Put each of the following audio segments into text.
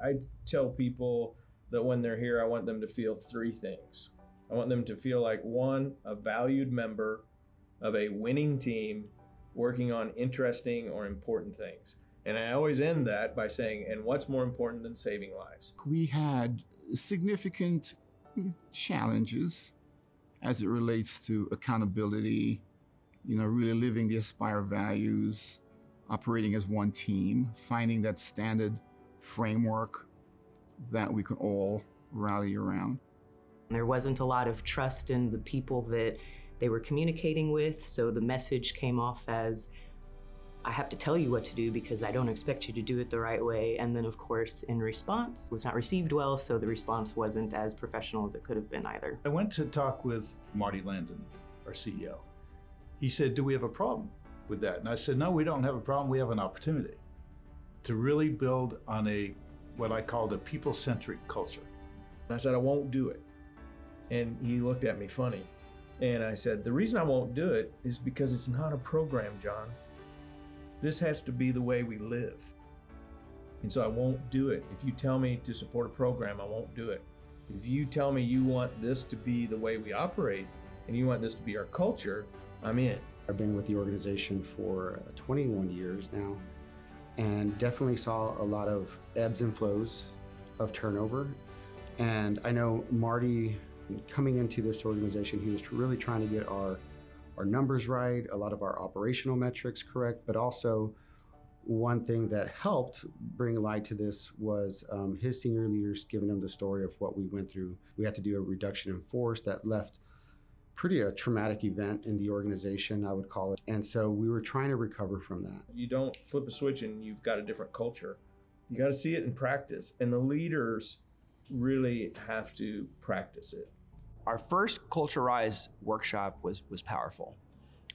I tell people that when they're here, I want them to feel three things. I want them to feel like, one, a valued member of a winning team working on interesting or important things. And I always end that by saying, and what's more important than saving lives? We had significant challenges as it relates to accountability, really living the Aspire values, operating as one team, finding that standard framework that we could all rally around. There wasn't a lot of trust in the people that they were communicating with, so the message came off as, I have to tell you what to do because I don't expect you to do it the right way. And then of course, in response, it was not received well, so the response wasn't as professional as it could have been either. I went to talk with Marty Landon, our CEO. He said, do we have a problem with that? And I said, no, we don't have a problem, we have an opportunity to really build on what I called a people-centric culture. And I said, I won't do it. And he looked at me funny. And I said, the reason I won't do it is because it's not a program, John. This has to be the way we live. And so I won't do it. If you tell me to support a program, I won't do it. If you tell me you want this to be the way we operate and you want this to be our culture, I'm in. I've been with the organization for 21 years now and definitely saw a lot of ebbs and flows of turnover. And I know Marty, coming into this organization, he was really trying to get our numbers right, a lot of our operational metrics correct, but also one thing that helped bring light to this was his senior leaders giving him the story of what we went through. We had to do a reduction in force that left pretty a traumatic event in the organization, I would call it. And so we were trying to recover from that. You don't flip a switch and you've got a different culture. You got to see it in practice, and the leaders really have to practice it. Our first Culture Rise workshop was powerful.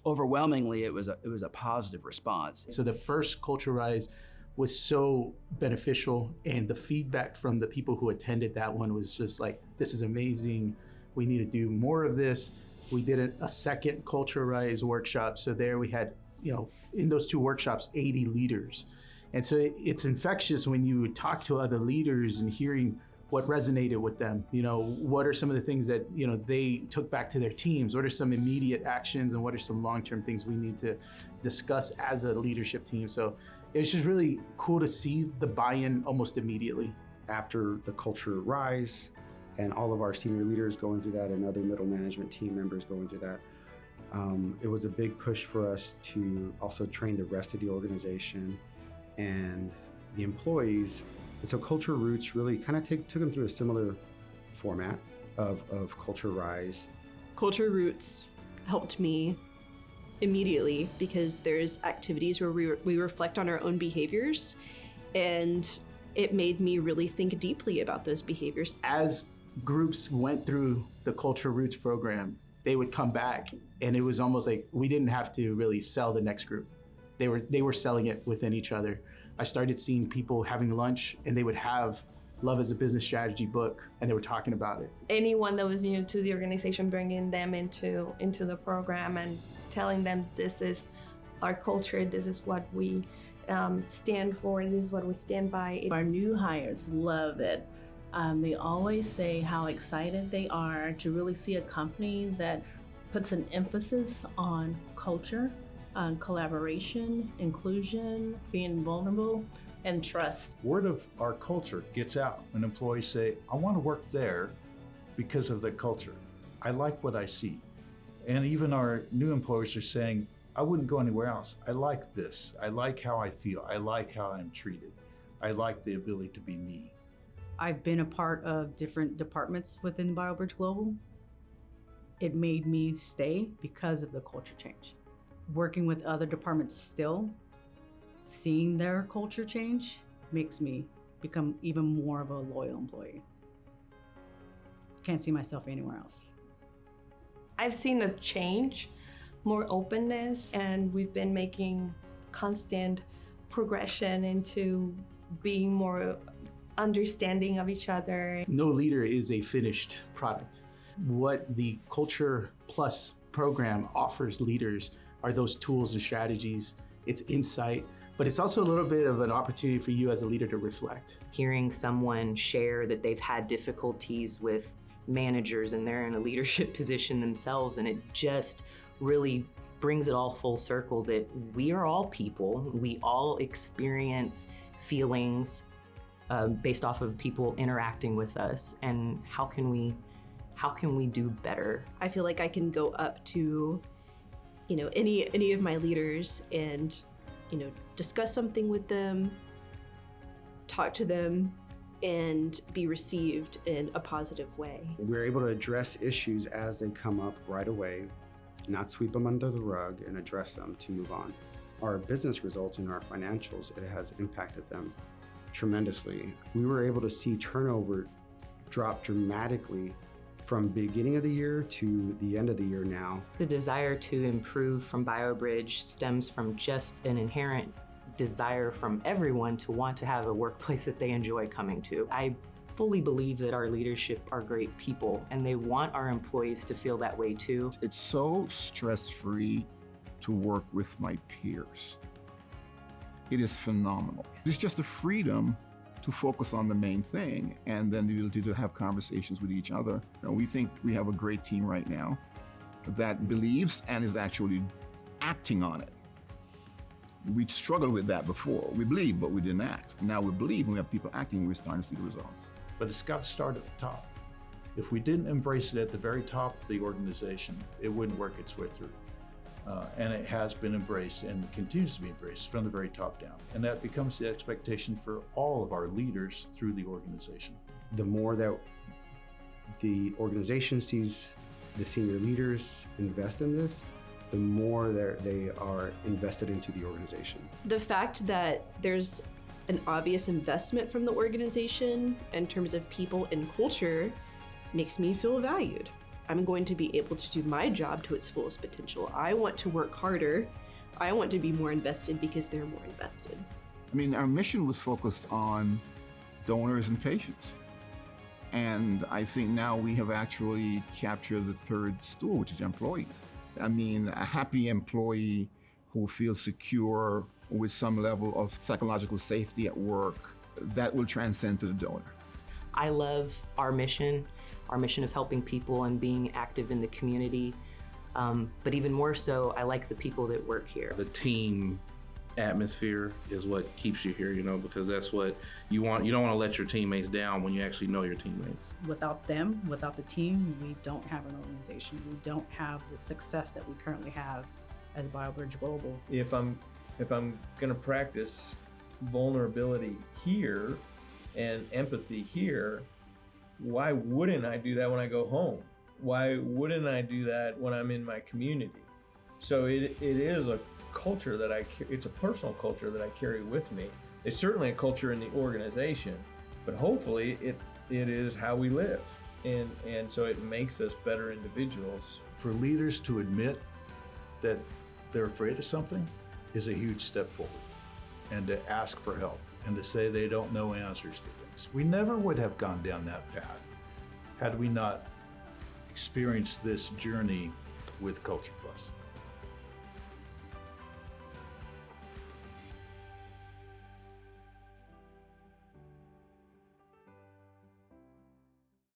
Overwhelmingly, it was a positive response. So the first Culture Rise was so beneficial, and the feedback from the people who attended that one was just like, this is amazing. We need to do more of this. We did a second Culture Rise workshop. So there we had, in those two workshops, 80 leaders. And so it's infectious when you talk to other leaders and hearing what resonated with them. What are some of the things that, they took back to their teams? What are some immediate actions and what are some long-term things we need to discuss as a leadership team? So it's just really cool to see the buy-in almost immediately. After the Culture Rise and all of our senior leaders going through that and other middle management team members going through that, it was a big push for us to also train the rest of the organization and the employees. And so Culture Roots really kind of took them through a similar format of Culture Rise. Culture Roots helped me immediately because there's activities where we reflect on our own behaviors, and it made me really think deeply about those behaviors. As groups went through the Culture Roots program, they would come back and it was almost like we didn't have to really sell the next group. They were selling it within each other. I started seeing people having lunch and they would have Love as a Business Strategy book and they were talking about it. Anyone that was new to the organization, bringing them into the program and telling them this is our culture, this is what we stand for, this is what we stand by. Our new hires love it. They always say how excited they are to really see a company that puts an emphasis on culture, on collaboration, inclusion, being vulnerable, and trust. Word of our culture gets out when employees say, I want to work there because of the culture. I like what I see. And even our new employees are saying, I wouldn't go anywhere else. I like this. I like how I feel. I like how I'm treated. I like the ability to be me. I've been a part of different departments within BioBridge Global. It made me stay because of the culture change. Working with other departments still, seeing their culture change makes me become even more of a loyal employee. Can't see myself anywhere else. I've seen a change, more openness, and we've been making constant progression into being more understanding of each other. No leader is a finished product. What the Culture Plus program offers leaders are those tools and strategies. It's insight, but it's also a little bit of an opportunity for you as a leader to reflect. Hearing someone share that they've had difficulties with managers and they're in a leadership position themselves, and it just really brings it all full circle that we are all people. We all experience feelings based off of people interacting with us, and how can we do better? I feel like I can go up to, any of my leaders and, discuss something with them, talk to them, and be received in a positive way. We're able to address issues as they come up right away, not sweep them under the rug, and address them to move on. Our business results and our financials, it has impacted them tremendously. We were able to see turnover drop dramatically from beginning of the year to the end of the year now. The desire to improve from BioBridge stems from just an inherent desire from everyone to want to have a workplace that they enjoy coming to. I fully believe that our leadership are great people, and they want our employees to feel that way too. It's so stress-free to work with my peers. It is phenomenal. It's just the freedom to focus on the main thing, and then the ability to have conversations with each other. We think we have a great team right now that believes and is actually acting on it. We struggled with that before. We believed, but we didn't act. Now we believe, and we have people acting, and we're starting to see the results. But it's got to start at the top. If we didn't embrace it at the very top of the organization, it wouldn't work its way through. And it has been embraced and continues to be embraced from the very top down. And that becomes the expectation for all of our leaders through the organization. The more that the organization sees the senior leaders invest in this, the more they are invested into the organization. The fact that there's an obvious investment from the organization in terms of people and culture makes me feel valued. I'm going to be able to do my job to its fullest potential. I want to work harder. I want to be more invested because they're more invested. I mean, our mission was focused on donors and patients. And I think now we have actually captured the third stool, which is employees. I mean, a happy employee who feels secure with some level of psychological safety at work, that will transcend to the donor. I love our mission of helping people and being active in the community. But even more so, I like the people that work here. The team atmosphere is what keeps you here, because that's what you want. You don't want to let your teammates down when you actually know your teammates. Without them, without the team, we don't have an organization. We don't have the success that we currently have as BioBridge Global. If I'm going to practice vulnerability here and empathy here, why wouldn't I do that when I go home? Why wouldn't I do that when I'm in my community? So it is a culture that it's a personal culture that I carry with me. It's certainly a culture in the organization, but hopefully it is how we live. And so it makes us better individuals. For leaders to admit that they're afraid of something is a huge step forward, and to ask for help and to say they don't know answers to things. We never would have gone down that path had we not experienced this journey with Culture Plus.